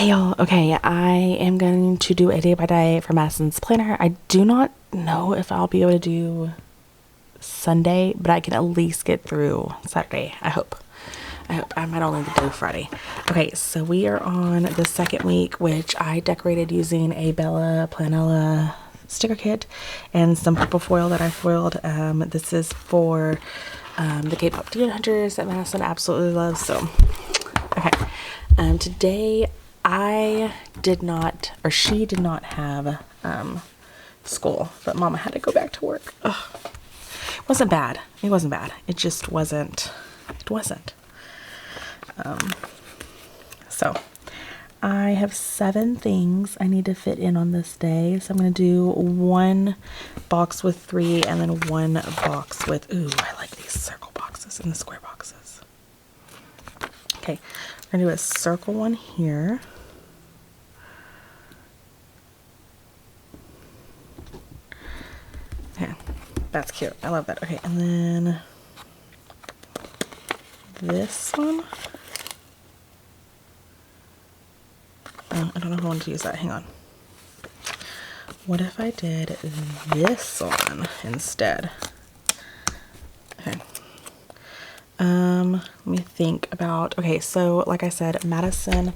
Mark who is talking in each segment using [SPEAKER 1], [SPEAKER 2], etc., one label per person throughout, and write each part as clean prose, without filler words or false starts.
[SPEAKER 1] Hey y'all, okay, I am going to do a day by day for Madison's planner. I do not know if I'll be able to do Sunday, but I can at least get through Saturday. I hope. I might only do Friday. Okay, so we are on the second week, which I decorated using a Bella Planella sticker kit and some purple foil that I foiled. This is for the K-pop Demon Hunters that Madison absolutely loves. So, okay. Today I did not, or she did not have school, but Mama had to go back to work. Ugh. It wasn't bad. It wasn't bad. It just wasn't. It wasn't. So I have 7 things I need to fit in on this day. So I'm going to do 1 box with 3 and then 1 box with, ooh, I like these circle boxes and the square boxes. Okay, I'm going to do a circle one here. Okay, that's cute. I love that. Okay, and then this one. Oh, I don't know if I want to use that. Hang on. What if I did this one instead? Okay. Let me think about, okay, so like I said, Madison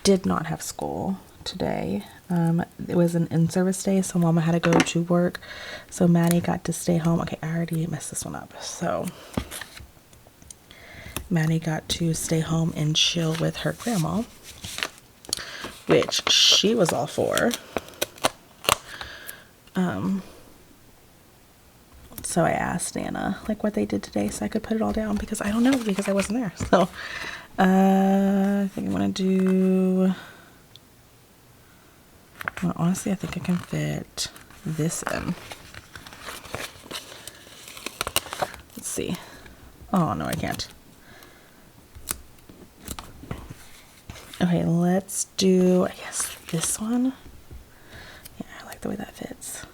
[SPEAKER 1] did not have school today. It was an in-service day, so Mama had to go to work. So Maddie got to stay home. Okay, I already messed this one up. So Maddie got to stay home and chill with her grandma, which she was all for. So I asked Nana like what they did today so I could put it all down because I don't know because I wasn't there. So I think I'm gonna do, well, honestly I think I can fit this in. Let's see. Oh no, I can't. Okay, let's do, I guess, this one. Yeah, I like the way that fits.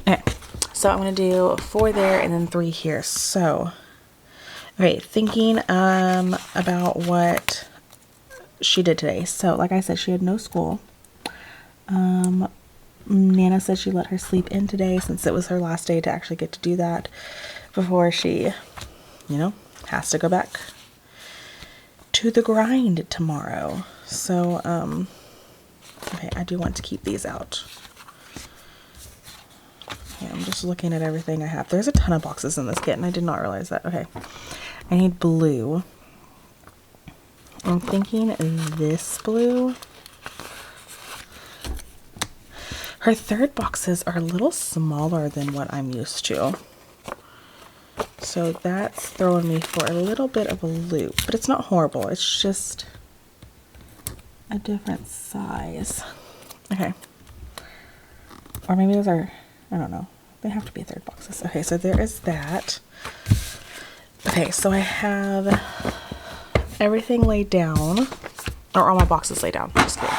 [SPEAKER 1] Okay, so I'm going to do 4 there and then 3 here. So, okay, thinking about what she did today. So, like I said, she had no school. Nana said she let her sleep in today since it was her last day to actually get to do that before she, you know, has to go back to the grind tomorrow. So, okay, I do want to keep these out. Okay, I'm just looking at everything I have. There's a ton of boxes in this kit, and I did not realize that. Okay, I need blue. I'm thinking this blue. Her third boxes are a little smaller than what I'm used to. So that's throwing me for a little bit of a loop, but it's not horrible. It's just a different size. Okay. Or maybe those are, I don't know. They have to be 3rd boxes. Okay, so there is that. Okay, so I have everything laid down, or all my boxes laid down. Just kidding.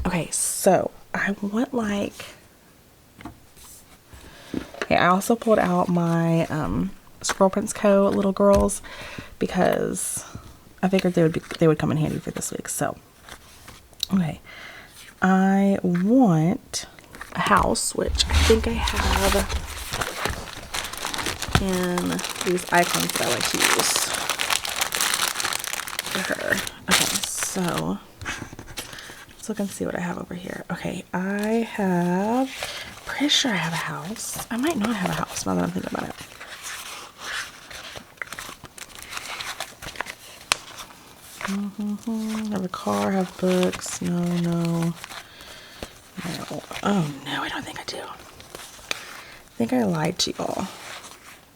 [SPEAKER 1] Okay, so I want like, okay, I also pulled out my Squirrel Prince Co. little girls because I figured they would come in handy for this week. So, okay, I want a house, which I think I have in these icons that I like to use for her. Okay, so let's look and see what I have over here. Okay, I have, pretty sure I have a house. I might not have a house now that I'm thinking about it. I have a car, I have books. No. Oh no, I don't think I do. I think I lied to y'all.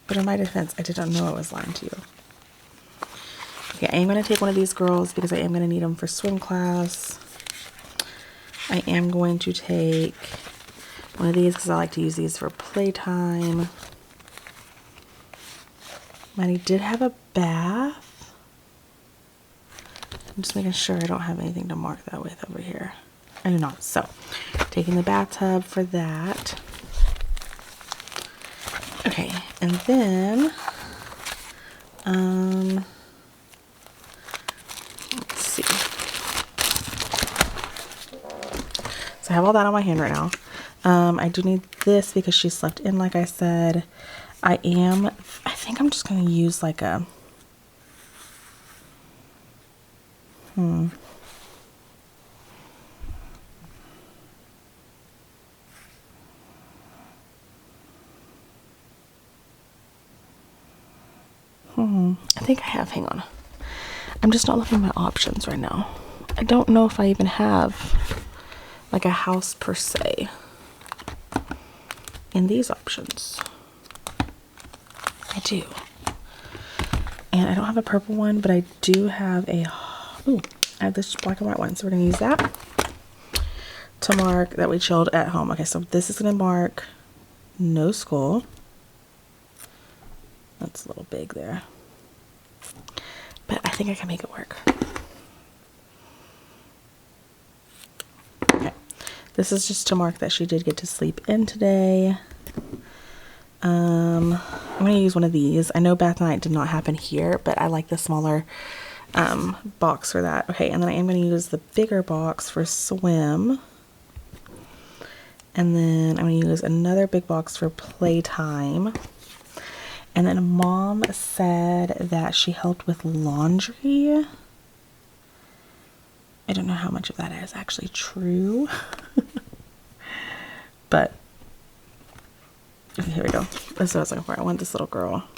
[SPEAKER 1] But in my defense, I did not know I was lying to you. Okay, I am going to take one of these girls because I am going to need them for swim class. I am going to take one of these because I like to use these for playtime. Maddie did have a bath. I'm just making sure I don't have anything to mark that with over here. I do not. So, taking the bathtub for that. Okay, and then, let's see. have all that on my hand right now. I do need this because she slept in, like I said. I think I'm just going to use like a, I think I have, hang on. I'm just not looking at my options right now. I don't know if I even have like a house per se in these options. I do. And I don't have a purple one, but I do have a, ooh, I have this black and white one. So we're gonna use that to mark that we chilled at home. Okay, so this is gonna mark no school. That's a little big there, but I think I can make it work. Okay, this is just to mark that she did get to sleep in today. I'm going to use one of these. I know bath night did not happen here, but I like the smaller box for that. Okay, and then I am going to use the bigger box for swim. And then I'm going to use another big box for playtime. And then Mom said that she helped with laundry. I don't know how much of that is actually true. But okay, here we go. This is what I was looking for. I want this little girl.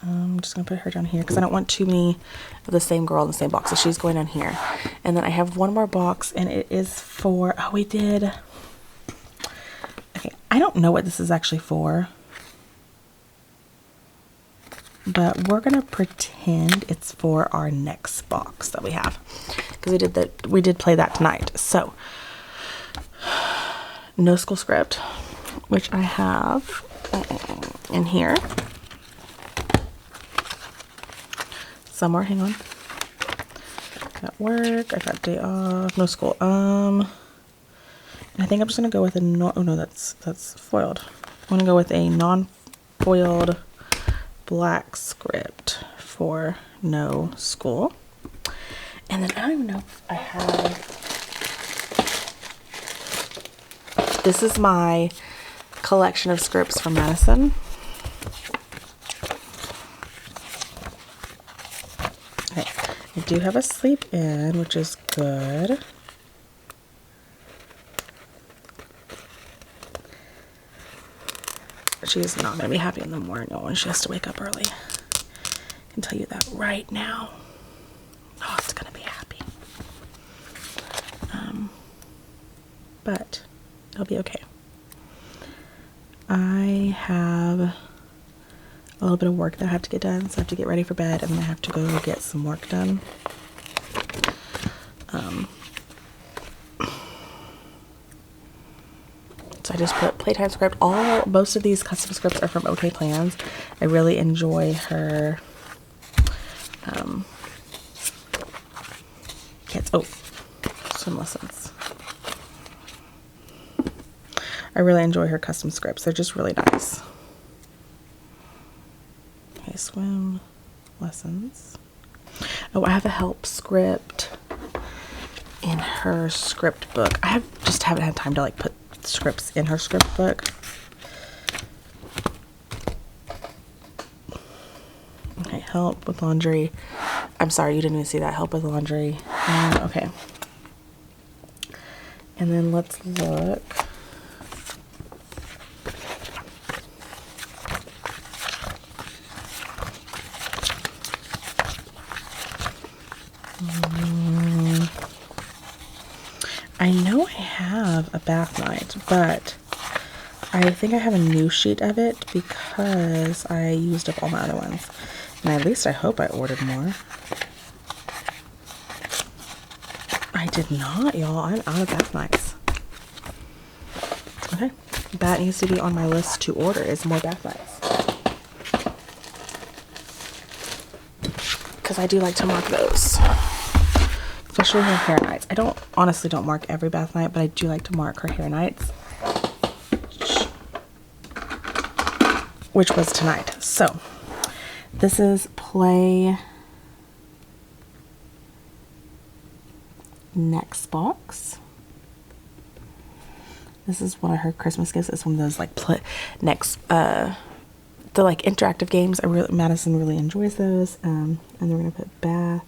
[SPEAKER 1] I'm just going to put her down here because I don't want too many of the same girl in the same box. So she's going down here. And then I have one more box, and it is for, oh, we did. Okay, I don't know what this is actually for, but we're going to pretend it's for our next box that we have, because we did play that tonight. So no school script, which I have in here somewhere. Hang on. Got work. I got day off. No school. And I think I'm just gonna go with a oh no, that's foiled. I'm gonna go with a non-foiled black script for no school. And then I don't even know if I have. This is my collection of scripts from Madison. Okay, I do have a sleep in, which is good. She is not going to be happy in the morning when she has to wake up early. I can tell you that right now. Oh, it's going to be happy. But it'll be okay. I have a little bit of work that I have to get done, so I have to get ready for bed, and then I have to go get some work done. So I just put playtime script. Most of these custom scripts are from OK Plans. I really enjoy her swim lessons. I really enjoy her custom scripts. They're just really nice. Okay, swim lessons. Oh, I have a help script in her script book. Just haven't had time to like put scripts in her script book. Okay, help with laundry. I'm sorry, you didn't even see that. Help with laundry. Okay. And then let's look. I know I have a bath night, but I think I have a new sheet of it because I used up all my other ones. And at least I hope I ordered more. I did not, y'all. I'm out of bath nights. Okay. That needs to be on my list to order, is more bath nights. Because I do like to mark those. Especially her hair nights. I honestly don't mark every bath night, but I do like to mark her hair nights. Which was tonight. So, this is play next box. This is one of her Christmas gifts. It's one of those like the like interactive games. Madison really enjoys those. And then we're gonna put bath.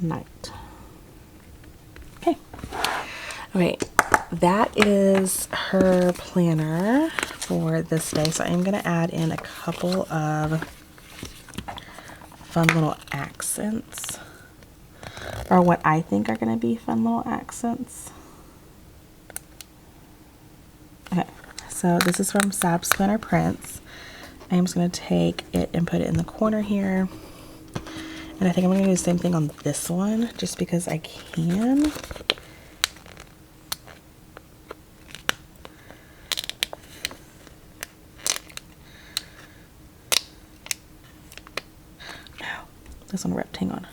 [SPEAKER 1] Night. Okay. Okay, that is her planner for this day. So I'm gonna add in a couple of fun little accents, or what I think are gonna be fun little accents. Okay, so this is from Sab's Planner Prints. I'm just gonna take it and put it in the corner here. And I think I'm gonna do the same thing on this one, just because I can. No, this one ripped, hang on.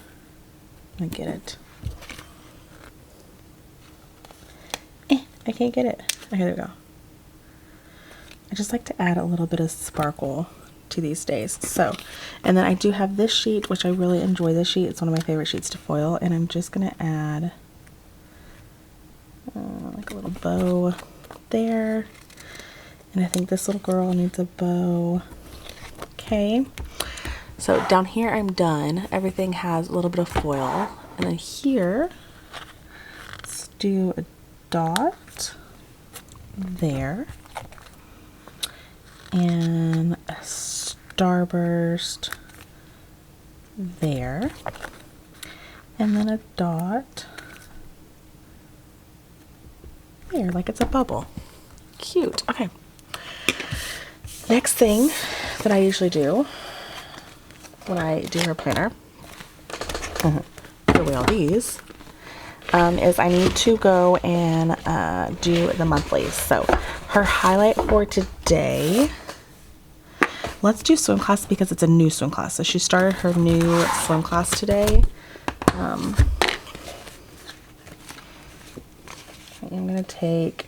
[SPEAKER 1] I get it. I can't get it. Okay, there we go. I just like to add a little bit of sparkle to these days. So, and then I do have this sheet, which I really enjoy this sheet. It's one of my favorite sheets to foil, and I'm just gonna add like a little bow there. And I think this little girl needs a bow. Okay, so down here I'm done. Everything has a little bit of foil, and then here let's do a dot there and a starburst there, and then a dot there, like it's a bubble. Cute. Okay, next thing that I usually do when I do her planner, put away all these, is I need to go and do the monthlies. So her highlight for today, let's do swim class because it's a new swim class. So she started her new swim class today. I am going to take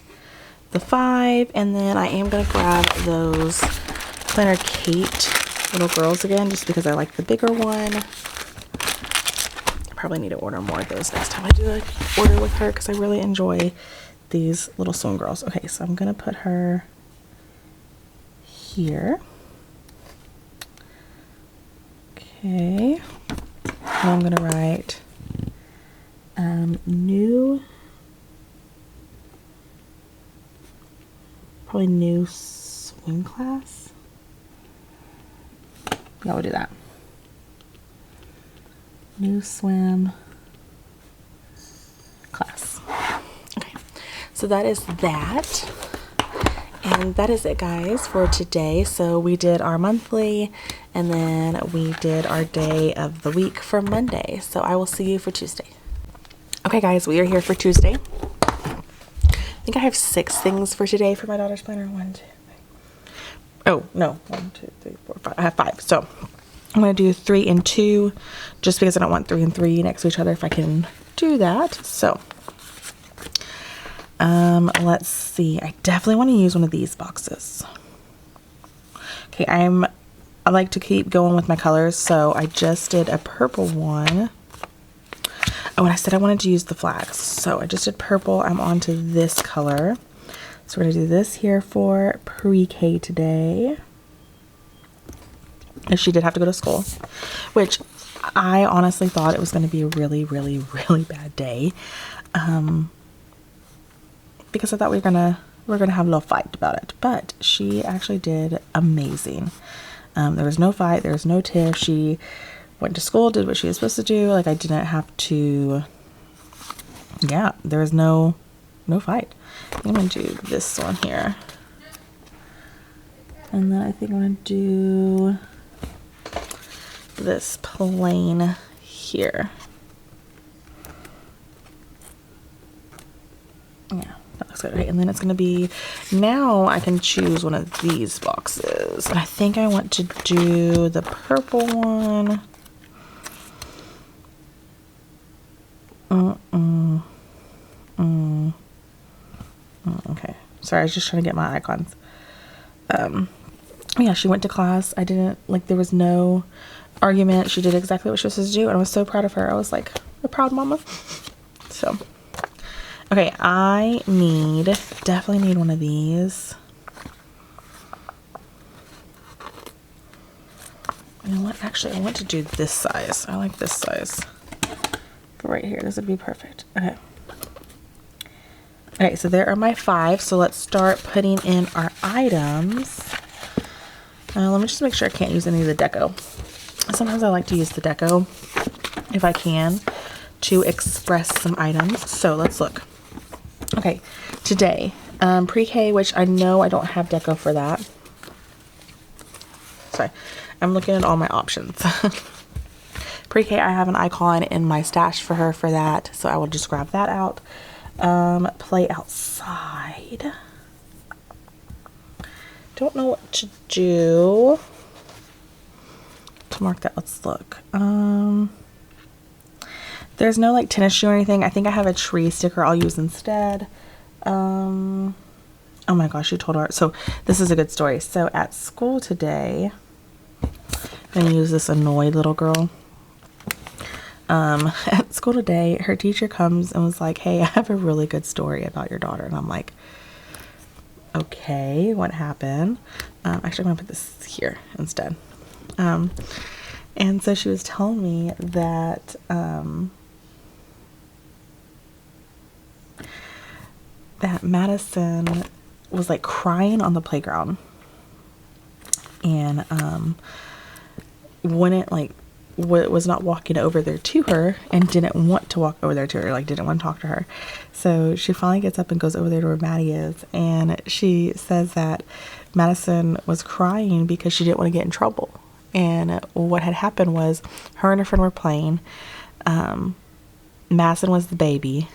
[SPEAKER 1] the 5, and then I am going to grab those Planner Kate little girls again, just because I like the bigger one. I probably need to order more of those next time I do an order with her, because I really enjoy these little swim girls. Okay, so I'm going to put her here. Okay, and I'm going to write probably new swim class. Yeah, we'll do that. New swim class. Okay, so that is that. And that is it, guys, for today. So we did our monthly, and then we did our day of the week for Monday. So I will see you for Tuesday. Okay, guys, we are here for Tuesday. I think I have 6 things for today for my daughter's planner. 1, 2, 3. Oh, no. 1, 2, 3, 4, 5. I have 5. So I'm going to do 3 and 2, just because I don't want 3 and 3 next to each other if I can do that. So let's see. I definitely want to use one of these boxes. Okay, I like to keep going with my colors, so I just did a purple one. Oh, and I said I wanted to use the flags, so I just did purple. I'm on to this color. So we're going to do this here for pre-K today. And she did have to go to school, which I honestly thought it was going to be a really, really, really bad day. Because I thought we were gonna have a little fight about it, but she actually did amazing. There was no fight, there was no tiff. She went to school, did what she was supposed to do. Like, I didn't have to, yeah, there was no fight. I'm gonna do this one here, and then I think I'm gonna do this plain here. Yeah, that looks good. Right, and then it's gonna be, now I can choose one of these boxes. I think I want to do the purple one. Okay, sorry, I was just trying to get my icons. Yeah, she went to class. I didn't, like, there was no argument. She did exactly what she was supposed to do, and I was so proud of her. I was like a proud mama. So, okay, I definitely need one of these. You know what? Actually, I want to do this size. I like this size. But right here, this would be perfect. Okay. Okay, so there are my 5. So let's start putting in our items. Let me just make sure I can't use any of the deco. Sometimes I like to use the deco, if I can, to express some items. So let's look. Okay, today, pre-K, which I know I don't have deco for that. Sorry, I'm looking at all my options. Pre-K, I have an icon in my stash for her for that, so I will just grab that out. Play outside. Don't know what to do to mark that. Let's look. There's no like tennis shoe or anything. I think I have a tree sticker I'll use instead. Oh my gosh, you told her. So this is a good story. So at school today, I'm gonna use this annoyed little girl. At school today, her teacher comes and was like, hey, I have a really good story about your daughter. And I'm like, okay, what happened? Actually, I'm gonna put this here instead. And so she was telling me that, that Madison was like crying on the playground and, wouldn't like, was not walking over there to her and didn't want to walk over there to her, like didn't want to talk to her. So she finally gets up and goes over there to where Maddie is, and she says that Madison was crying because she didn't want to get in trouble. And what had happened was her and her friend were playing. Madison was the baby.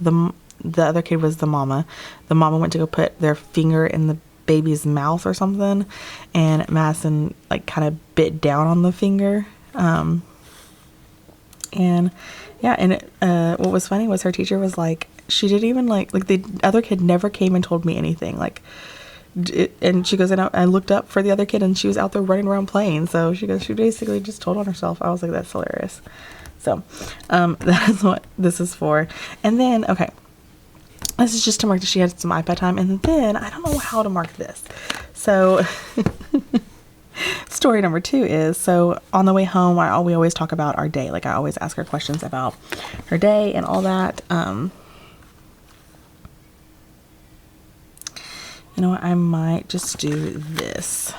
[SPEAKER 1] The other kid was the mama. The mama went to go put their finger in the baby's mouth or something, and Madison like kind of bit down on the finger. And yeah, and what was funny was her teacher was like, she didn't even like the other kid never came and told me anything, like, and she goes, and I looked up for the other kid and she was out there running around playing. So she goes, she basically just told on herself. I was like, that's hilarious. So, that is what this is for. And then, okay, this is just to mark that she had some iPad time. And then I don't know how to mark this. So story number 2 is, so on the way home, we always talk about our day. Like I always ask her questions about her day and all that. You know what, I might just do this.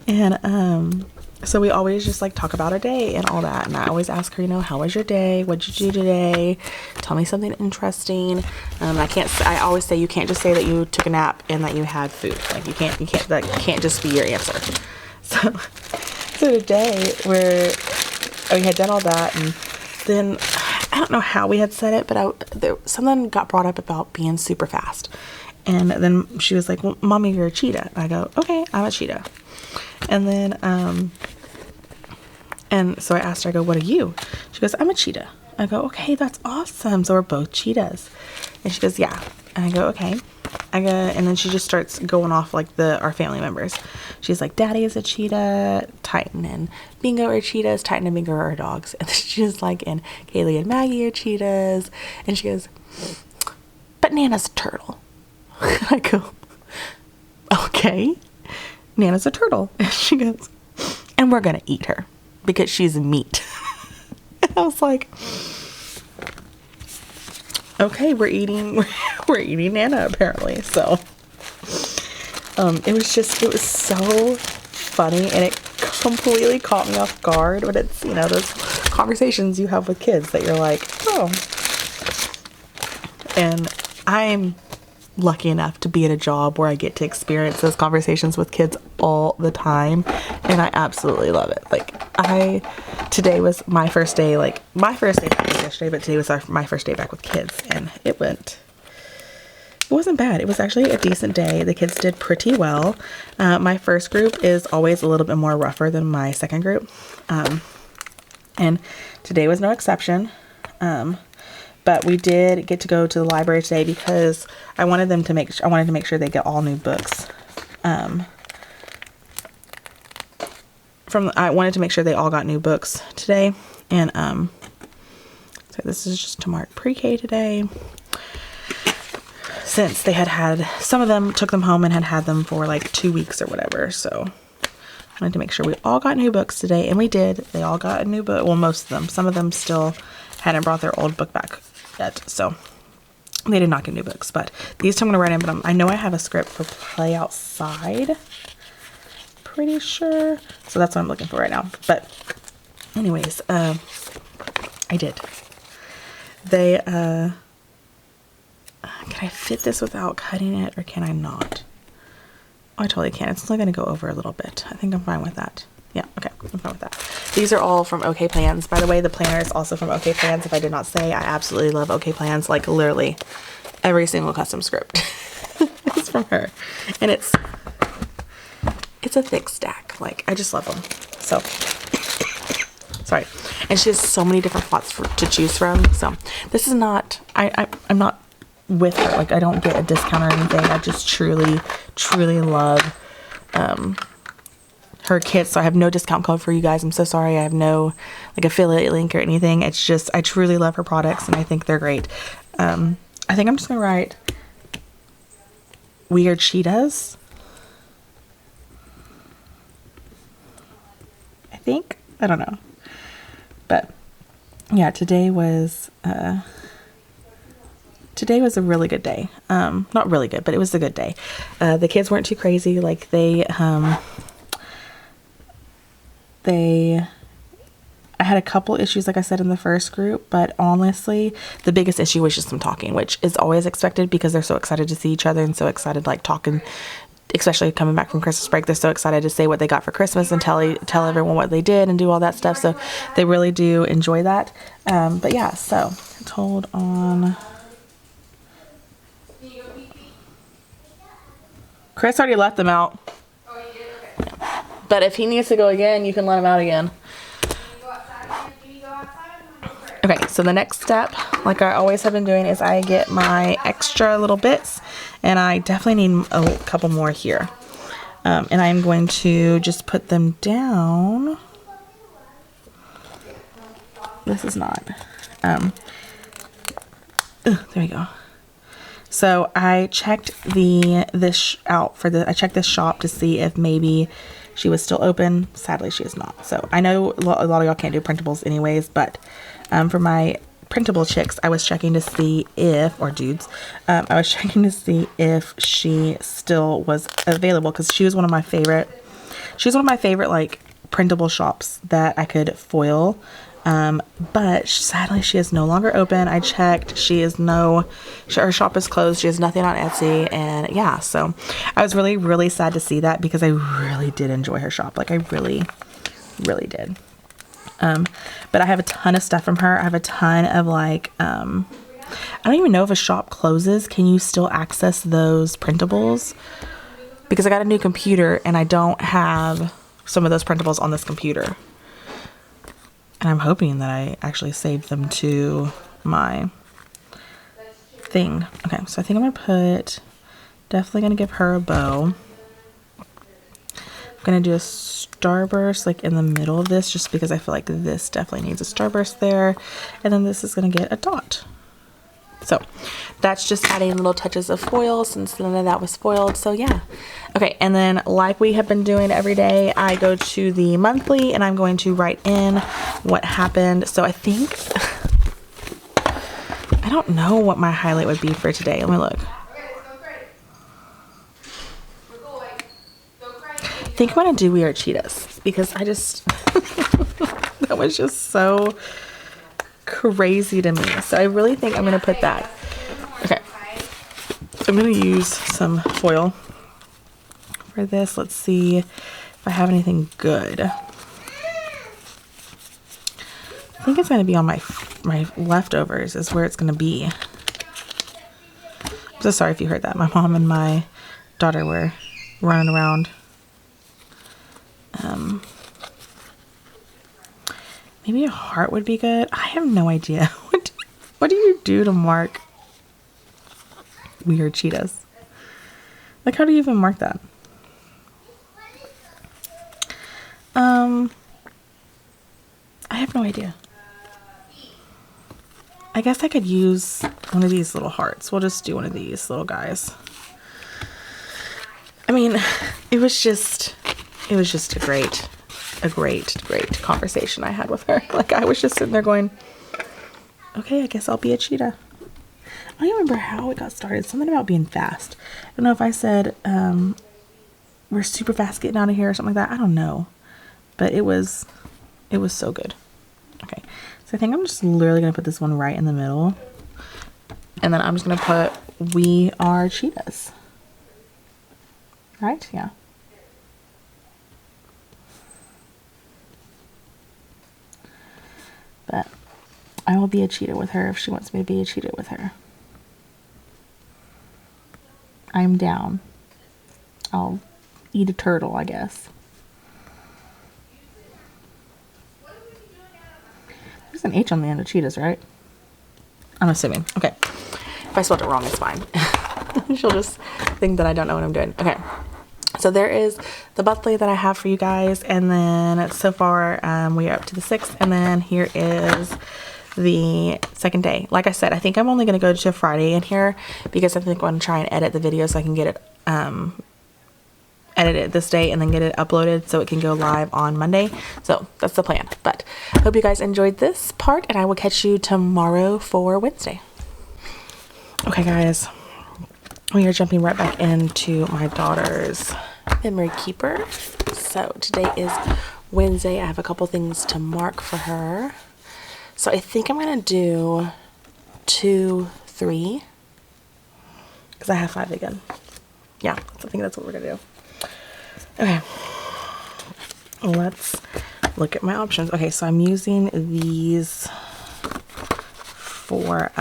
[SPEAKER 1] And so we always just like talk about our day and all that. And I always ask her, you know, how was your day? What'd you do today? Tell me something interesting. I always say, you can't just say that you took a nap and that you had food. Like that can't just be your answer. So today we had done all that, and then I don't know how we had said it, but something got brought up about being super fast. And then she was like, well, mommy, you're a cheetah. I go, okay, I'm a cheetah. And then, and so I asked her, I go, what are you? She goes, I'm a cheetah. I go, okay, that's awesome. So we're both cheetahs. And she goes, yeah. And I go, okay. And then she just starts going off like our family members. She's like, Daddy is a cheetah, Titan and Bingo are cheetahs, Titan and Bingo are dogs. And then she's like, and Kaylee and Maggie are cheetahs. And she goes, but Nana's a turtle. I go, okay, Nana's a turtle. And she goes, and we're gonna eat her because she's meat. And I was like, okay, we're eating Nana apparently. So it was so funny, and it completely caught me off guard. But it's, you know, those conversations you have with kids that you're like, oh. And I'm lucky enough to be at a job where I get to experience those conversations with kids all the time, and I absolutely love it. Like today was my first day, like my first day back was yesterday, but today was my first day back with kids, and it wasn't bad. It was actually a decent day. The kids did pretty well. My first group is always a little bit more rougher than my second group, and today was no exception. But we did get to go to the library today because I wanted to make sure they get all new books. I wanted to make sure they all got new books today. And so this is just to mark pre-K today. Since they had some of them, took them home and had them for like 2 weeks or whatever. So I wanted to make sure we all got new books today, and we did. They all got a new book. Well, most of them. Some of them still hadn't brought their old book back yet. So they did not get new books. But these two I'm going to write in. But I know I have a script for Play Outside. Pretty sure. So that's what I'm looking for right now. But anyways, I did. They, can I fit this without cutting it, or can I not? Oh, I totally can. It's only going to go over a little bit. I think I'm fine with that. Yeah, okay, I'm fine with that. These are all from OK Plans. By the way, the planner is also from OK Plans. If I did not say, I absolutely love OK Plans. Like, literally, every single custom script is from her. And it's a thick stack. Like, I just love them. So, sorry. And she has so many different fonts to choose from. So, this is not, I'm not with her. Like, I don't get a discount or anything. I just truly, truly love her kits. So I have no discount code for you guys. I'm so sorry. I have no like affiliate link or anything. It's just, I truly love her products and I think they're great. I think I'm just gonna write Weird Cheetahs. I think, I don't know, but yeah, today was a really good day. Not really good, but it was a good day. The kids weren't too crazy. Like I had a couple issues, like I said, in the first group, but honestly, the biggest issue was just some talking, which is always expected because they're so excited to see each other and so excited, like talking, especially coming back from Christmas break. They're so excited to say what they got for Christmas and tell everyone what they did and do all that stuff. So they really do enjoy that. But yeah, so hold on. Chris already let them out. But if he needs to go again, you can let him out again. Okay, so the next step, like I always have been doing, is I get my extra little bits, and I definitely need a couple more here. And I'm going to just put them down. This is not. There we go. So I checked this this shop to see if maybe she was still open. Sadly, she is not. So I know a lot of y'all can't do printables anyways, but for my printable chicks, I was checking to see if, or dudes, I was checking to see if she still was available because she was one of my favorite. She was one of my favorite like printable shops that I could foil. But sadly she is no longer open. I checked, her shop is closed. She has nothing on Etsy, and yeah, so I was really, really sad to see that because I really did enjoy her shop. Like I really, really did. But I have a ton of stuff from her. I have a ton of like, I don't even know if a shop closes. Can you still access those printables? Because I got a new computer and I don't have some of those printables on this computer. And I'm hoping that I actually saved them to my thing. Okay, so I think I'm going to definitely going to give her a bow. I'm going to do a starburst like in the middle of this just because I feel like this definitely needs a starburst there. And then this is going to get a dot. So that's just adding little touches of foil since none of that was foiled. So yeah. Okay, and then like we have been doing every day, I go to the monthly and I'm going to write in what happened. So I think, I don't know what my highlight would be for today. Let me look. I think I'm going to do Weird Cheetahs because I just, that was just so crazy to me. So I really think I'm going to put that. Okay. So I'm going to use some foil for this. Let's see if I have anything good. I think it's going to be on my leftovers is where it's going to be. I'm so sorry if you heard that. My mom and my daughter were running around. Maybe a heart would be good. I have no idea. What do you do to mark Weird Cheetahs? Like, how do you even mark that? I have no idea. I guess I could use one of these little hearts. We'll just do one of these little guys. I mean, it was just a great conversation I had with her. Like, I was just sitting there going, okay, I guess I'll be a cheetah. I don't remember how it got started. Something about being fast. I don't know if I said, we're super fast getting out of here or something like that. I don't know. But it was so good. Okay. So I think I'm just literally going to put this one right in the middle. And then I'm just going to put, we are cheetahs. Right? Yeah. But I will be a cheetah with her if she wants me to be a cheetah with her. I'm down. I'll eat a turtle, I guess. There's an H on the end of cheetahs, right? I'm assuming. Okay. If I spelled it wrong, it's fine. She'll just think that I don't know what I'm doing. Okay. So there is the monthly that I have for you guys. And then so far, we are up to the 6th. And then here is the second day. Like I said, I think I'm only going to go to Friday in here because I think I'm going to try and edit the video so I can get it edit it this day and then get it uploaded so it can go live on Monday. So that's the plan. But I hope you guys enjoyed this part, and I will catch you tomorrow for Wednesday. Okay guys, we are jumping right back into my daughter's memory keeper. So today is Wednesday. I have a couple things to mark for her. So I think I'm gonna do 2, 3 because I have 5 again. Yeah, I think that's what we're gonna do. Okay, let's look at my options. Okay, so I'm using these for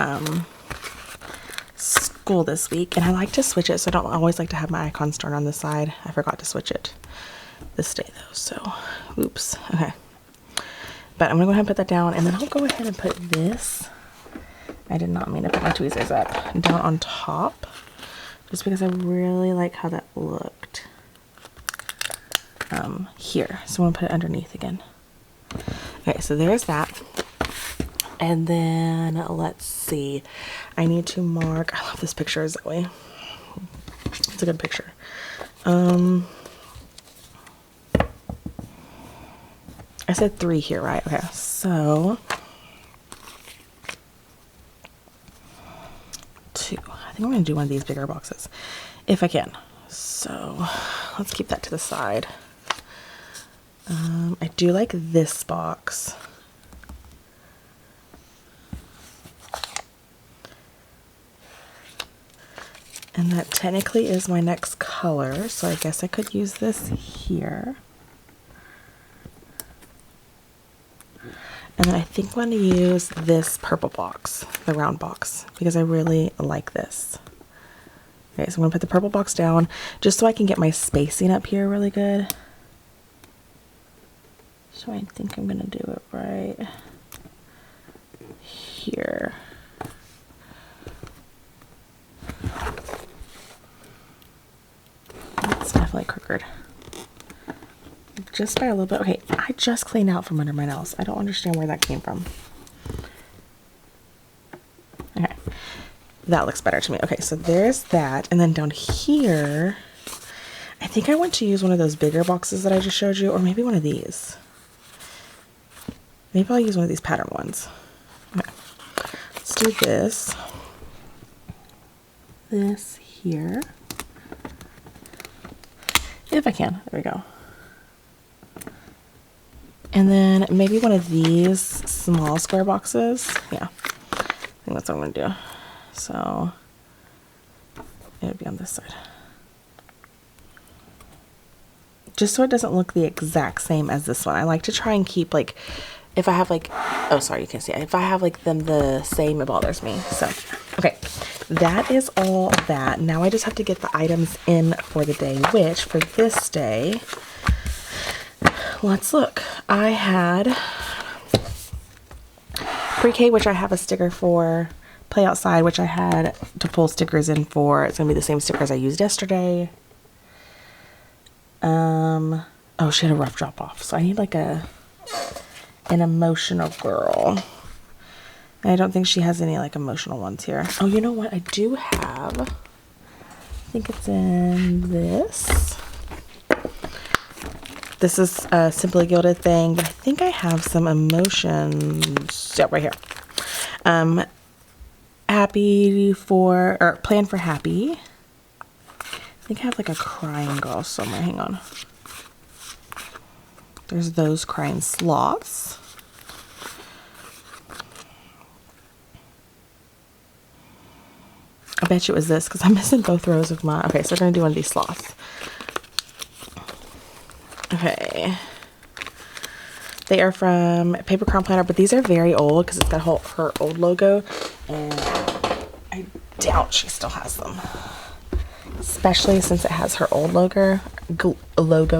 [SPEAKER 1] school this week, and I like to switch it, so I don't always like to have my icon start on the side. I forgot to switch it this day though, so oops. Okay, but I'm gonna go ahead and put that down, and then I'll go ahead and put this, I did not mean to put my tweezers up, down on top, just because I really like how that looked. Here, so I'm gonna put it underneath again. Okay, so there's that. And then let's see, I need to mark, I love this picture, Zoe, it's a good picture. I said 3 here, right? Okay, so 2. I think I'm gonna do one of these bigger boxes if I can, so let's keep that to the side. I do like this box. And that technically is my next color, so I guess I could use this here. And then I think I'm going to use this purple box, the round box, because I really like this. Okay, so I'm going to put the purple box down just so I can get my spacing up here really good. So I think I'm going to do it right here. It's definitely crooked. Just by a little bit. Okay, I just cleaned out from under my nails. I don't understand where that came from. Okay, that looks better to me. Okay, so there's that. And then down here, I think I want to use one of those bigger boxes that I just showed you, or maybe one of these. Maybe I'll use one of these pattern ones. Okay, let's do this. This here. If I can. There we go. And then maybe one of these small square boxes. Yeah, I think that's what I'm going to do. So it would be on this side. Just so it doesn't look the exact same as this one. I like to try and keep, like, if I have like, oh sorry, you can't see it. If I have like them the same, it bothers me. So, okay, that is all that. Now I just have to get the items in for the day, which for this day, let's look. I had pre-K, which I have a sticker for, play outside, which I had to pull stickers in for. It's gonna be the same stickers I used yesterday. Oh, she had a rough drop off. So I need like an emotional girl. And I don't think she has any like emotional ones here. Oh, you know what? I do have. I think it's in this. This is a Simply Gilded thing, but I think I have some emotions. Yeah, right here. Happy for, or plan for happy. I think I have like a crying girl somewhere. Hang on. There's those crying sloths. I bet you it was this because I'm missing both rows of my. Okay, so we're going to do one of these sloths. Okay. They are from Paper Crown Planner, but these are very old because it's got her old logo. And I doubt she still has them. Especially since it has her old logo.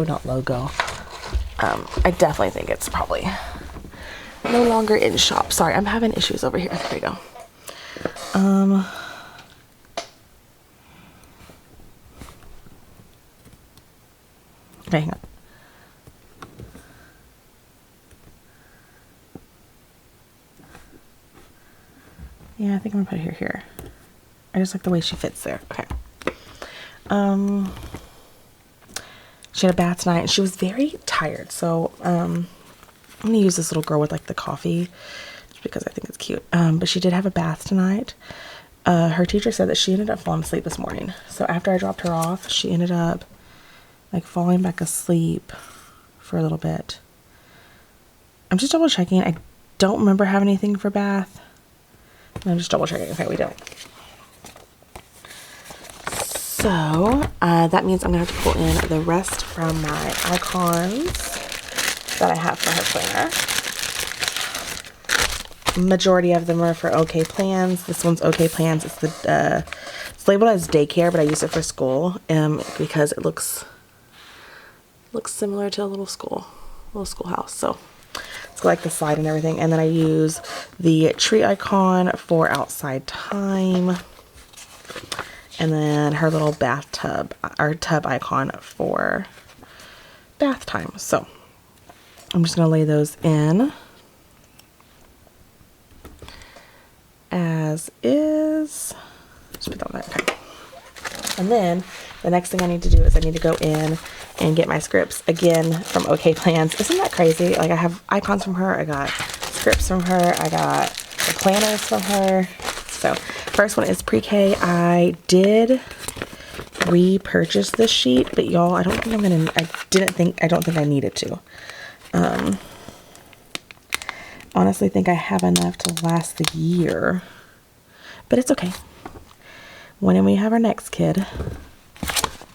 [SPEAKER 1] Not logo. I definitely think it's probably no longer in shop. Sorry, I'm having issues over here. There we go. Okay, hang on. Yeah, I think I'm gonna put it here. I just like the way she fits there. Okay. She had a bath tonight and she was very tired. So, I'm gonna use this little girl with like the coffee just because I think it's cute. But she did have a bath tonight. Her teacher said that she ended up falling asleep this morning. So after I dropped her off, she ended up like falling back asleep for a little bit. I'm just double checking. I don't remember having anything for bath. I'm just double checking. Okay, we don't. So that means I'm gonna have to pull in the rest from my icons that I have for her planner. Majority of them are for OK Plans. This one's OK Plans. It's the it's labeled as daycare, but I use it for school because it looks similar to a little schoolhouse. So it's like the slide and everything. And then I use the tree icon for outside time. And then her little bathtub, or tub icon for bath time. So I'm just gonna lay those in as is. Just put that on there. Okay. And then the next thing I need to do is I need to go in and get my scripts again from OK Plans. Isn't that crazy? Like I have icons from her, I got scripts from her, I got the planners from her. So first one is pre-K. I did repurchase this sheet, but y'all, I don't think I needed to. Honestly think I have enough to last the year, but it's okay. When we have our next kid,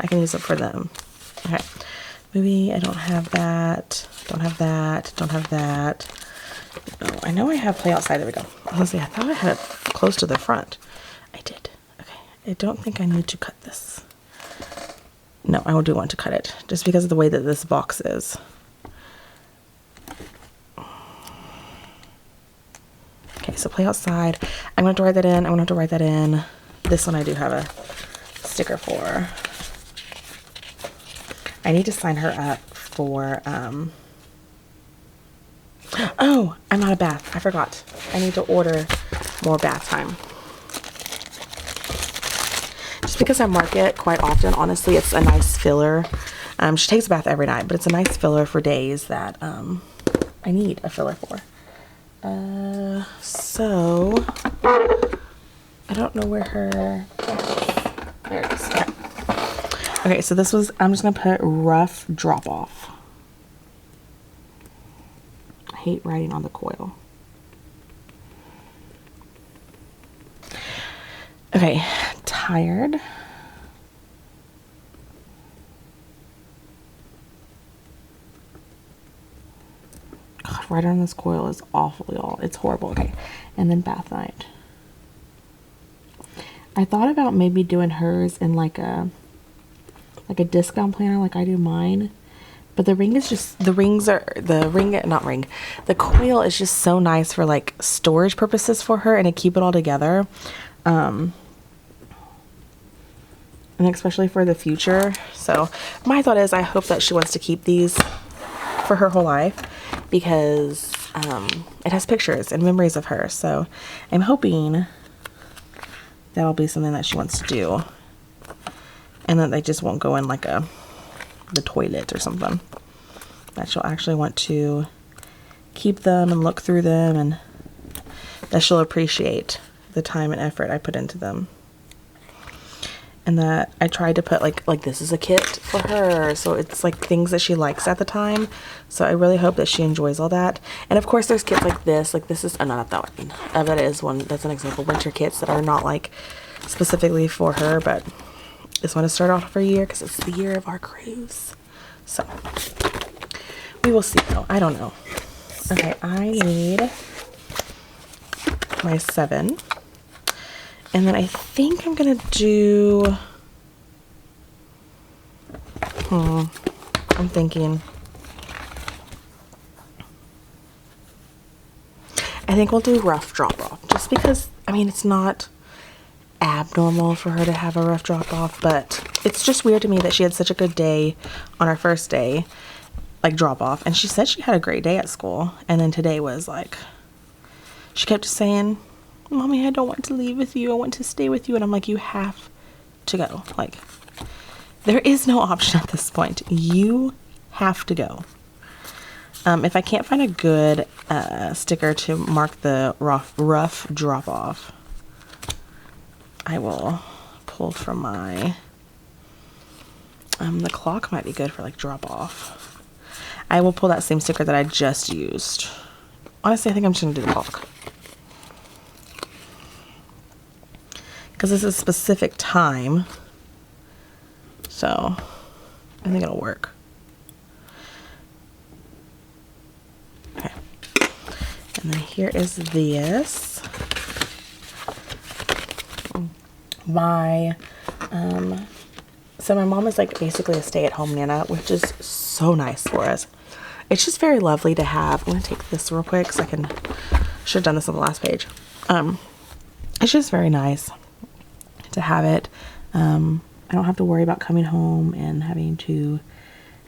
[SPEAKER 1] I can use it for them. Okay, maybe I don't have that, don't have that, don't have that. Oh, I know I have play outside. There we go. Honestly, I thought I had it close to the front. I did. Okay, I don't think I need to cut this. No, I do want to cut it just because of the way that this box is. Okay, so play outside. I'm going to have to write that in. I'm going to have to write that in. This one I do have a sticker for. I need to sign her up for, oh, I'm out of bath. I forgot. I need to order more bath time. Just because I mark it quite often, honestly, it's a nice filler. She takes a bath every night, but it's a nice filler for days that I need a filler for. So I don't know where her, there it is. Okay. Okay, so this was, I'm just gonna put rough drop off. I hate writing on the coil. Okay, tired. God, writing on this coil is awful, y'all. It's horrible. Okay, and then bath night. I thought about maybe doing hers in like a discount planner like I do mine, but the ring is just, the coil is just so nice for like storage purposes for her and to keep it all together. and especially for the future. So my thought is I hope that she wants to keep these for her whole life because it has pictures and memories of her. So I'm hoping that'll be something that she wants to do, and that they just won't go in like the toilet or something. That she'll actually want to keep them and look through them, and that she'll appreciate the time and effort I put into them. And that I tried to put like this is a kit for her, so it's like things that she likes at the time. So I really hope that she enjoys all that. And of course there's kits like this is, oh no, not that one. That is one, that's an example. Winter kits that are not like specifically for her, but this one is start off for a year because it's the year of our cruise. So we will see though, I don't know. Okay, I need my 7. And then I think I'm gonna do, I'm thinking, I think we'll do rough drop off, just because, I mean, it's not abnormal for her to have a rough drop off, but it's just weird to me that she had such a good day on our first day, like drop off, and she said she had a great day at school, and then today was like, she kept saying, Mommy, I don't want to leave with you. I want to stay with you. And I'm like, you have to go. Like, there is no option at this point. You have to go. If I can't find a good sticker to mark the rough drop off, I will pull from my, the clock might be good for like drop off. I will pull that same sticker that I just used. Honestly, I think I'm just gonna do the clock. Because this is a specific time, so I think it'll work. Okay, and then here is this. So my mom is like basically a stay-at-home nana, which is so nice for us. It's just very lovely to have. I'm gonna take this real quick so I can, should have done this on the last page. It's just very nice to have it. I don't have to worry about coming home and having to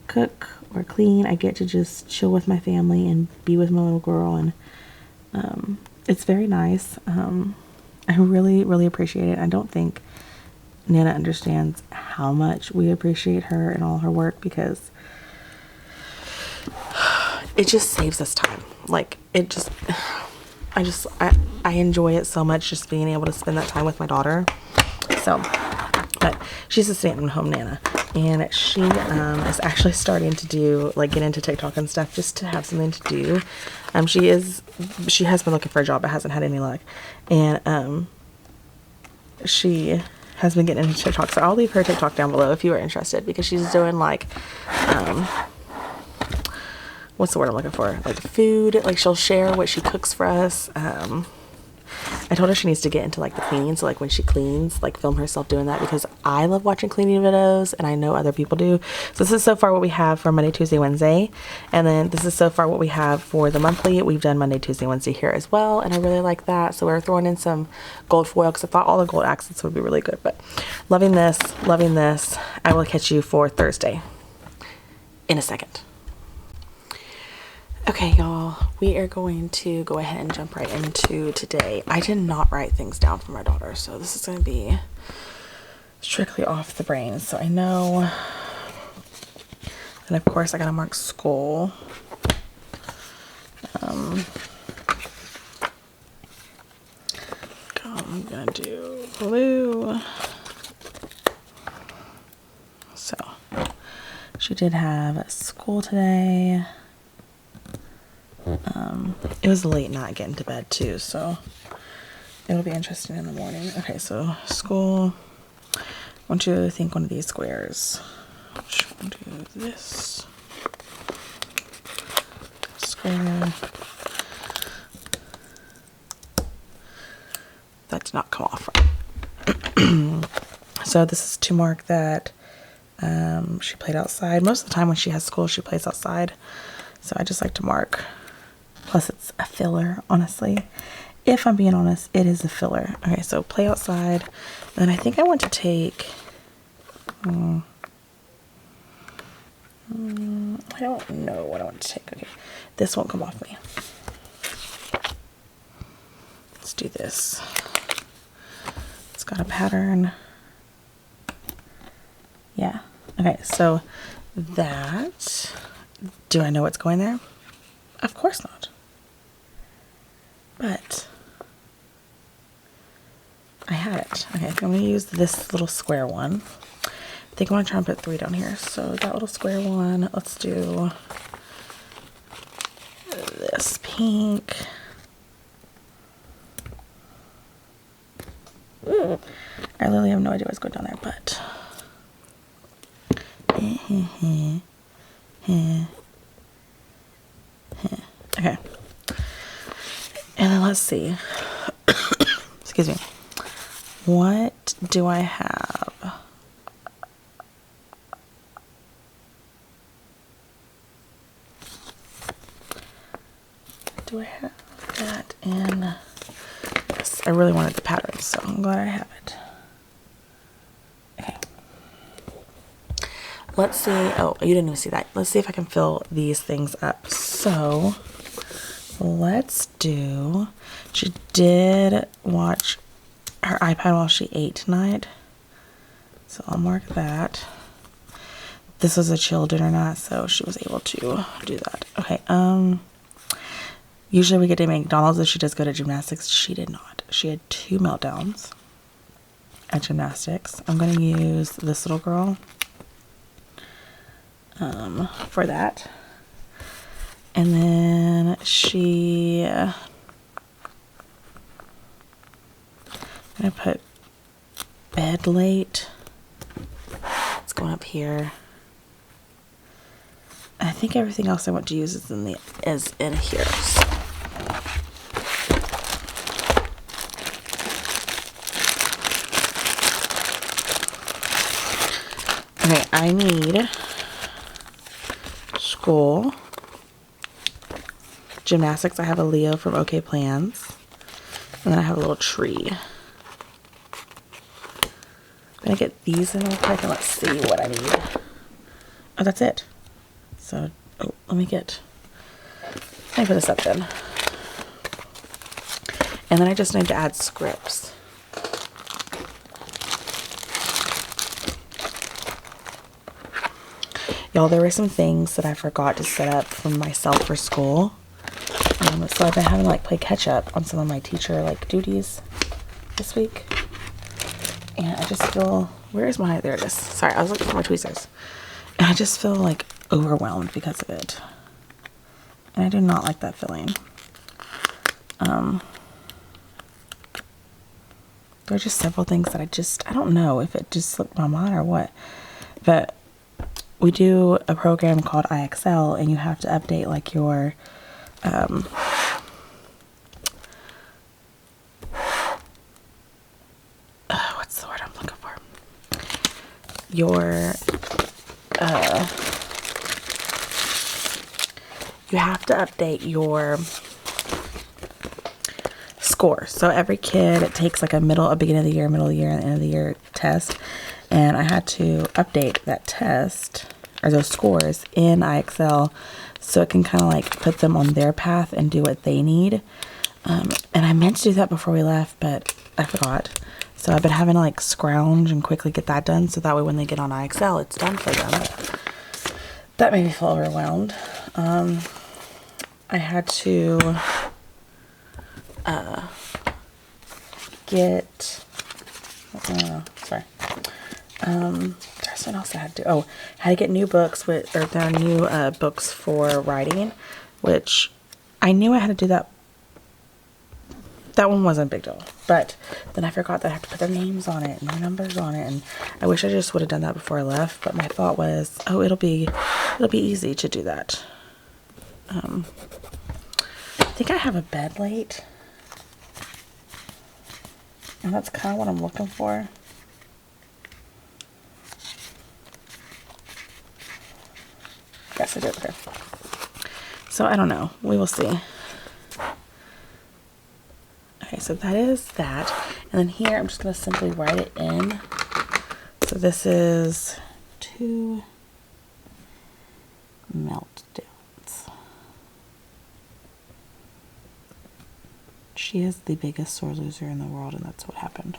[SPEAKER 1] cook or clean. I get to just chill with my family and be with my little girl, and it's very nice. I really appreciate it. I don't think Nana understands how much we appreciate her and all her work, because it just saves us time. Like, it just, I enjoy it so much, just being able to spend that time with my daughter. So, but she's a stay-at-home nana, and she is actually starting to do, like, get into TikTok and stuff just to have something to do. She has been looking for a job but hasn't had any luck, and she has been getting into TikTok. So I'll leave her TikTok down below if you are interested, because she's doing like what's the word I'm looking for? Like food. Like, she'll share what she cooks for us. I told her she needs to get into like the cleaning, so like when she cleans, like film herself doing that, because I love watching cleaning videos and I know other people do. So this is so far what we have for Monday, Tuesday, Wednesday, and then this is so far what we have for the monthly. We've done Monday, Tuesday, Wednesday here as well, and I really like that. So we're throwing in some gold foil because I thought all the gold accents would be really good, but loving this, loving this. I will catch you for Thursday in a second. Okay, y'all, we are going to go ahead and jump right into today. I did not write things down for my daughter, so this is going to be strictly off the brain. So I know, and of course I got to mark school. I'm going to do blue. So she did have school today. It was a late night getting to bed too, so it'll be interesting in the morning. Okay, so school. I want you to think one of these squares. We'll do this square. That did not come off right. So this is to mark that she played outside. Most of the time when she has school, she plays outside. So I just like to mark. Plus it's a filler, honestly. If I'm being honest, it is a filler. Okay, so play outside. And then I think I want to take I don't know what I want to take. Okay, this won't come off me. Let's do this. It's got a pattern. Yeah. Okay, so that, do I know what's going there? Of course not. But I have it. Okay, I'm going to use this little square one. I think I want to try and put 3 down here. So that little square one, let's do this pink. I literally have no idea what's going down there, but okay. And then let's see. Excuse me. What do I have? Do I have that in? Yes, I really wanted the pattern, so I'm glad I have it. Okay. Let's see. Oh, you didn't even see that. Let's see if I can fill these things up. So let's do, she did watch her iPad while she ate tonight. So I'll mark that. This was a chill dinner night, so she was able to do that. Okay, usually we get to McDonald's if she does go to gymnastics. She did not. She had 2 meltdowns at gymnastics. I'm going to use this little girl for that. And then she, I'm going to put bed late. It's going up here. I think everything else I want to use is in here. So. Okay, I need school, gymnastics. I have a Leo from OK Plans, and then I have a little tree. I'm gonna get these in real quick and let's see what I need. Oh, that's it. So, oh, let me put this up then. And then I just need to add scripts. Y'all, there were some things that I forgot to set up for myself for school. So I've been having to play catch up on some of my teacher duties this week. And I just feel, there it is. Sorry, I was looking for my tweezers. And I just feel overwhelmed because of it. And I do not like that feeling. There are just several things that I don't know if it just slipped my mind or what. But we do a program called IXL, and you have to update your what's the word I'm looking for? You have to update your score. So every kid, it takes a beginning of the year, middle of the year, and end of the year test. And I had to update that test or those scores in IXL so it can kind of put them on their path and do what they need. And I meant to do that before we left, but I forgot. So I've been having to scrounge and quickly get that done so that way when they get on IXL, it's done for them. That made me feel overwhelmed. I had to get, sorry. There's something else I had to do. Oh, I had to get new books there are new books for writing, which I knew I had to do that. That one wasn't a big deal, but then I forgot that I have to put their names on it and their numbers on it, and I wish I just would have done that before I left. But my thought was, oh, it'll be easy to do that. I think I have a bed late, and that's kind of what I'm looking for. Yes, I do. Okay. So I don't know. We will see. Okay, so that is that. And then here, I'm just going to simply write it in. So so this is 2 meltdowns. She is the biggest sore loser in the world, and that's what happened.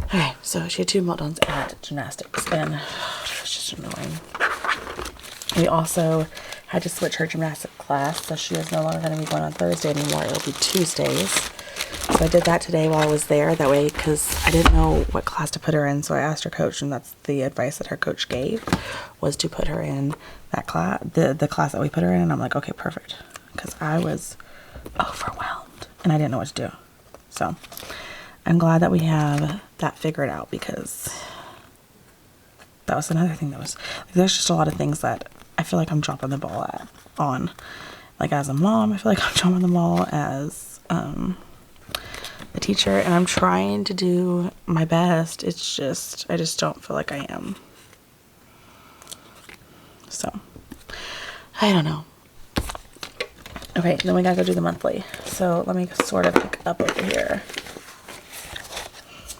[SPEAKER 1] Okay, so she had 2 meltdowns at gymnastics, and it's just annoying. We also had to switch her gymnastics class, so she is no longer going to be going on Thursday anymore. It'll be Tuesdays. So I did that today while I was there, that way, because I didn't know what class to put her in, so I asked her coach, and that's the advice that her coach gave, was to put her in that class, the class that we put her in, and I'm like, okay, perfect, because I was overwhelmed, and I didn't know what to do. So I'm glad that we have that figured out, because that was another thing that was, like, there's just a lot of things that I feel like I'm dropping the ball on. Like, as a mom, I feel like I'm dropping the ball as a teacher, and I'm trying to do my best. It's just, I just don't feel like I am. So, I don't know. Okay, then we gotta go do the monthly. So let me sort of pick up over here.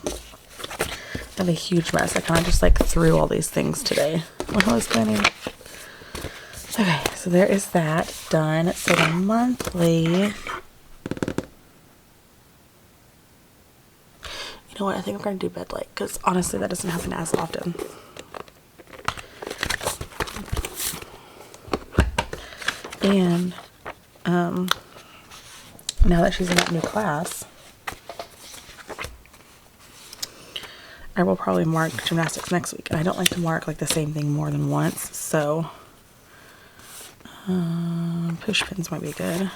[SPEAKER 1] I have a huge mess. I kind of just like threw all these things today when I was planning. Okay, so there is that done. So the monthly, you know what, I think I'm going to do bed light, because honestly that doesn't happen as often. And now that she's in that new class, I will probably mark gymnastics next week. And I don't like to mark like the same thing more than once, so push pins might be good.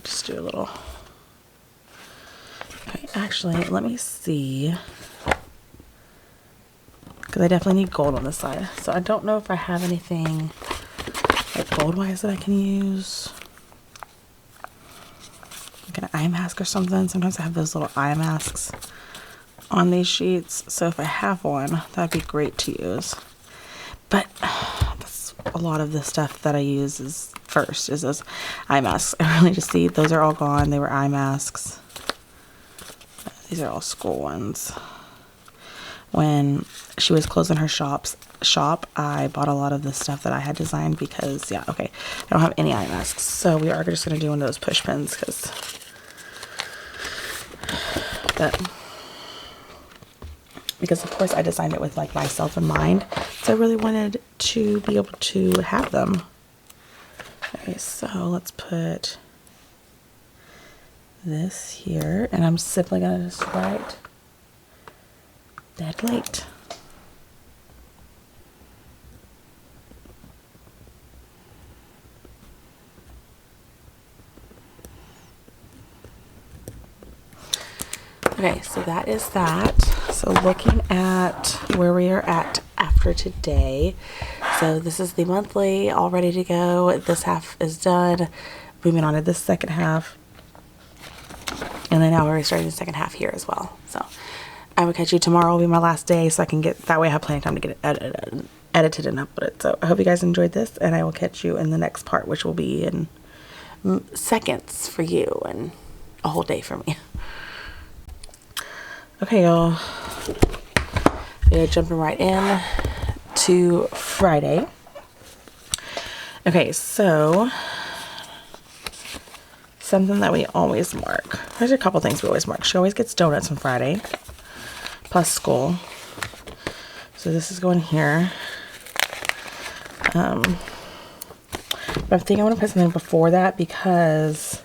[SPEAKER 1] Just do a little. Okay, actually, let me see, because I definitely need gold on this side. So I don't know if I have anything like gold-wise that I can use. Like an eye mask or something. Sometimes I have those little eye masks on these sheets, so if I have one, that'd be great to use. But that's a lot of the stuff that I use is those eye masks. I really just see those are all gone. They were eye masks. These are all school ones. When she was closing her shop, I bought a lot of the stuff that I had designed because, yeah, okay, I don't have any eye masks, so we are just gonna do one of those push pins because of course I designed it with like myself in mind, so I really wanted to be able to have them. Okay, so let's put this here, and I'm simply gonna just write dead late. Okay, so that is that. So looking at where we are at after today, so this is the monthly all ready to go. This half is done. Moving on to this second half, and then now we're starting the second half here as well. So I will catch you tomorrow. Will be my last day, so I can get that way I have plenty of time to get it edited and uploaded. So I hope you guys enjoyed this, and I will catch you in the next part, which will be in seconds for you and a whole day for me. Okay, y'all. Yeah, jumping right in to Friday. Okay, so something that we always mark. There's a couple things we always mark. She always gets donuts on Friday, plus school. So this is going here. But I think I want to put something before that because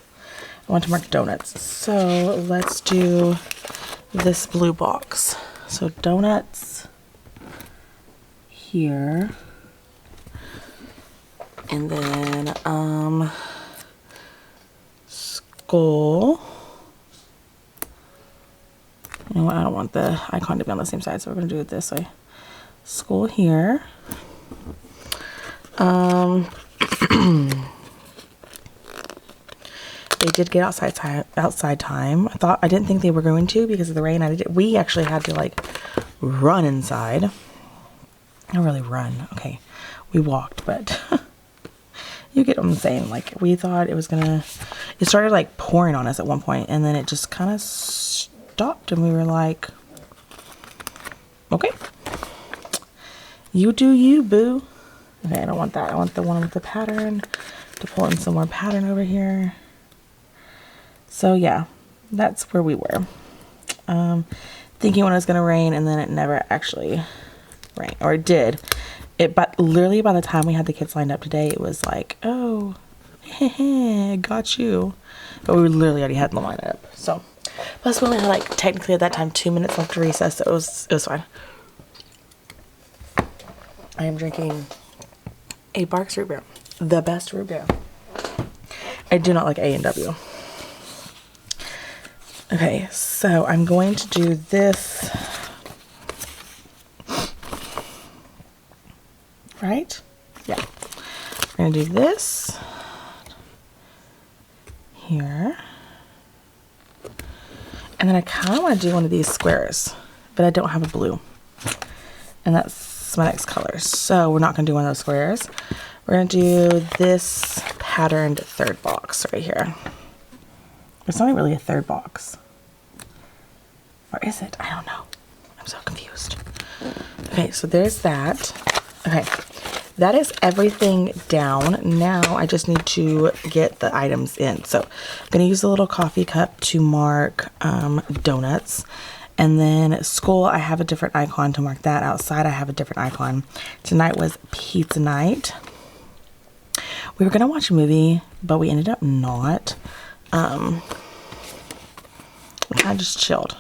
[SPEAKER 1] I want to mark donuts. So let's do this blue box. So donuts here, and then school. You know what, I don't want the icon to be on the same side, so we're gonna do it this way. School here. They did get outside time. I didn't think they were going to because of the rain. We actually had to like run inside. Not really run. Okay, we walked, but You get what I'm saying. Like, we thought it was gonna, it started like pouring on us at one point, and then it just kind of stopped, and we were like, okay, you do you, boo. Okay, I don't want that. I want the one with the pattern, to pull in some more pattern over here. So yeah, that's where we were. Thinking when it was gonna rain, and then it never actually rained, or it did. But literally by the time we had the kids lined up today, it was like, oh, got you. But we literally already had the lineup. So, plus we only had like technically at that time 2 minutes left to recess, so it was fine. I am drinking a Barks root beer, the best root beer. I do not like A&W. Okay, so I'm going to do this. Right? Yeah. We're going to do this here. And then I kind of want to do one of these squares, but I don't have a blue. And that's my next color. So we're not going to do one of those squares. We're going to do this patterned third box right here. It's not really a third box. Or is it? I don't know. I'm so confused. Okay, so there's that. Okay, that is everything down. Now I just need to get the items in. So I'm going to use a little coffee cup to mark donuts. And then school, I have a different icon to mark that. Outside, I have a different icon. Tonight was pizza night. We were going to watch a movie, but we ended up not. We kind of just chilled.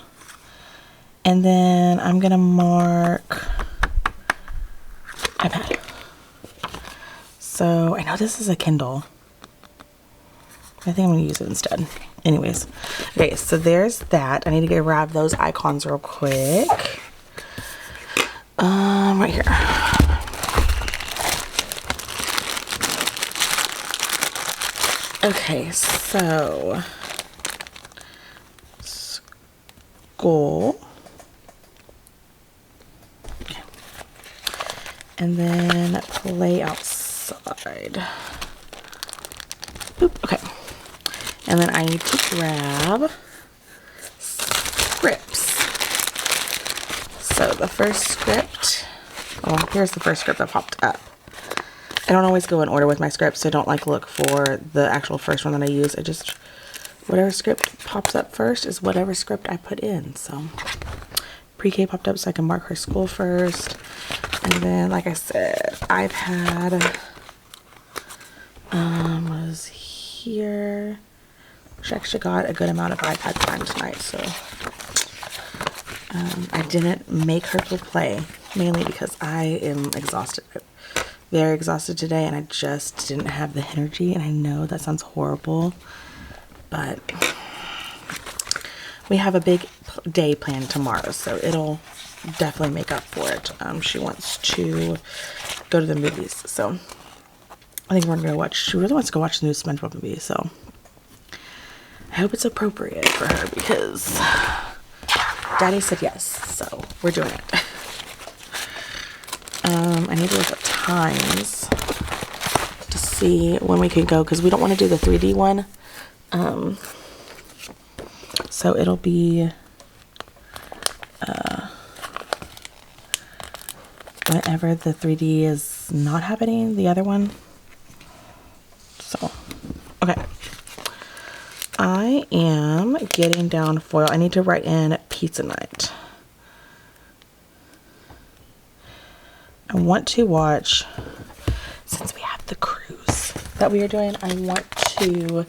[SPEAKER 1] And then I'm going to mark iPad. So I know this is a Kindle. I think I'm going to use it instead. Anyways. Okay, so there's that. I need to go grab those icons real quick. Right here. Okay, so school. And then play outside. Boop, okay. And then I need to grab scripts. So the first script, oh, here's the first script that popped up. I don't always go in order with my scripts, so don't like look for the actual first one that I use. I just, whatever script pops up first is whatever script I put in. So pre-K popped up so I can mark her school first. And then, like I said, iPad was here. She actually got a good amount of iPad time tonight, so I didn't make her go play, mainly because I am exhausted. Very exhausted today, and I just didn't have the energy, and I know that sounds horrible, but we have a big day planned tomorrow, so it'll definitely make up for it. She wants to go to the movies, so I think we're gonna go watch, she really wants to go watch the new SpongeBob movie, so I hope it's appropriate for her because Daddy said yes, so we're doing it. I need to look up times to see when we can go because we don't want to do the 3D one. So it'll be whenever the 3D is not happening, the other one. So, okay. I am getting down foil. I need to write in pizza night. I want to watch, since we have the cruise that we are doing, I want to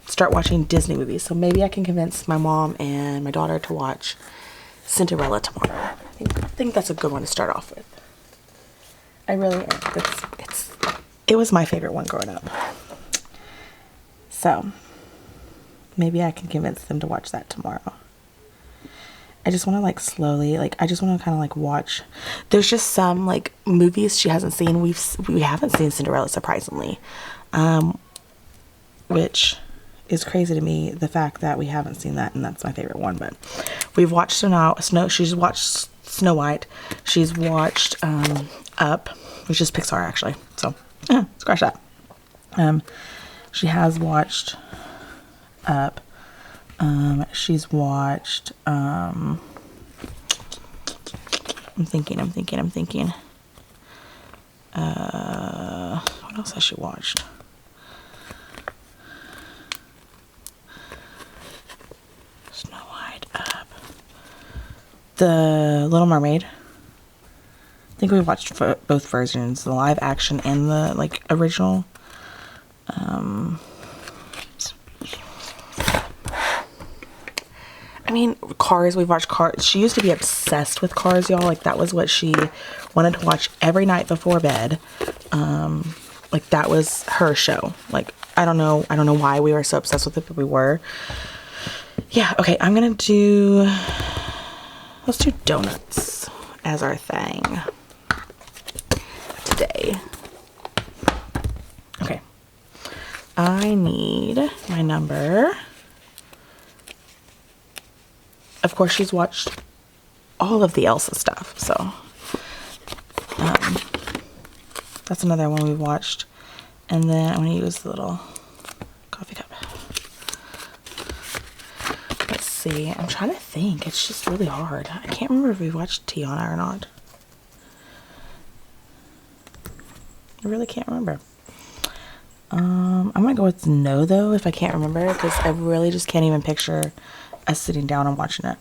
[SPEAKER 1] start watching Disney movies. So maybe I can convince my mom and my daughter to watch Cinderella tomorrow. I think that's a good one to start off with. I really am. It was my favorite one growing up. So maybe I can convince them to watch that tomorrow. I just want to like slowly, like I just want to kind of like watch. There's just some like movies she hasn't seen. We haven't seen Cinderella, surprisingly, which is crazy to me, the fact that we haven't seen that, and that's my favorite one. But we've watched Snow. She's watched Snow White. She's watched Up, which is Pixar actually. So scratch that. She has watched Up. She's watched, I'm thinking. What else has she watched? Snow White, Up. The Little Mermaid. I think we watched both versions, the live action and the, like, original. I mean, Cars, we've watched Cars. She used to be obsessed with Cars, y'all. Like, that was what she wanted to watch every night before bed. Like, that was her show. Like, I don't know why we were so obsessed with it, but we were. Yeah, okay, let's do donuts as our thing today. Okay. I need my number. Of course, she's watched all of the Elsa stuff, so that's another one we've watched. And then I'm going to use the little coffee cup. Let's see. I'm trying to think. It's just really hard. I can't remember if we watched Tiana or not. I really can't remember. I'm going to go with no, though, if I can't remember, because I really just can't even picture us sitting down and watching it.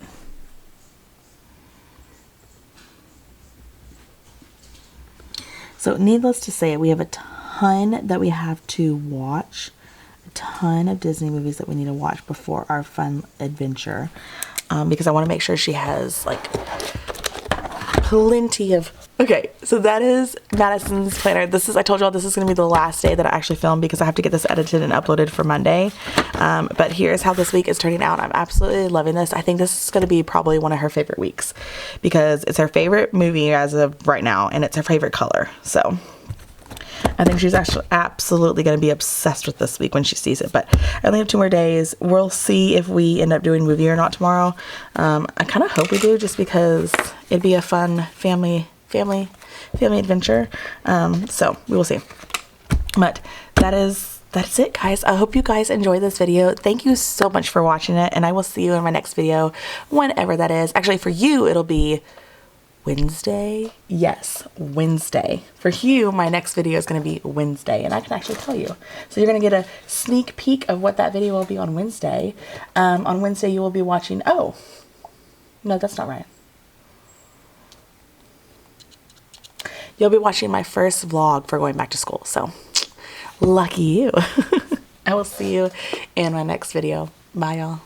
[SPEAKER 1] So needless to say, we have a ton that we have to watch, a ton of Disney movies that we need to watch before our fun adventure, because I want to make sure she has like plenty of. Okay, so that is Madison's planner. I told y'all this is going to be the last day that I actually film because I have to get this edited and uploaded for Monday. But here's how this week is turning out. I'm absolutely loving this. I think this is going to be probably one of her favorite weeks because it's her favorite movie as of right now, and it's her favorite color. So I think she's actually absolutely going to be obsessed with this week when she sees it. But I only have 2 more days. We'll see if we end up doing movie or not tomorrow. I kind of hope we do, just because it'd be a fun family adventure. So we will see. But that's it, guys. I hope you guys enjoyed this video. Thank you so much for watching it, and I will see you in my next video, whenever that is. Actually, for you, it'll be Wednesday. Yes, Wednesday. For you, my next video is going to be Wednesday, and I can actually tell you. So you're going to get a sneak peek of what that video will be on Wednesday. On Wednesday, you will be watching. Oh, no, that's not right. You'll be watching my first vlog for going back to school. So lucky you. I will see you in my next video. Bye, y'all.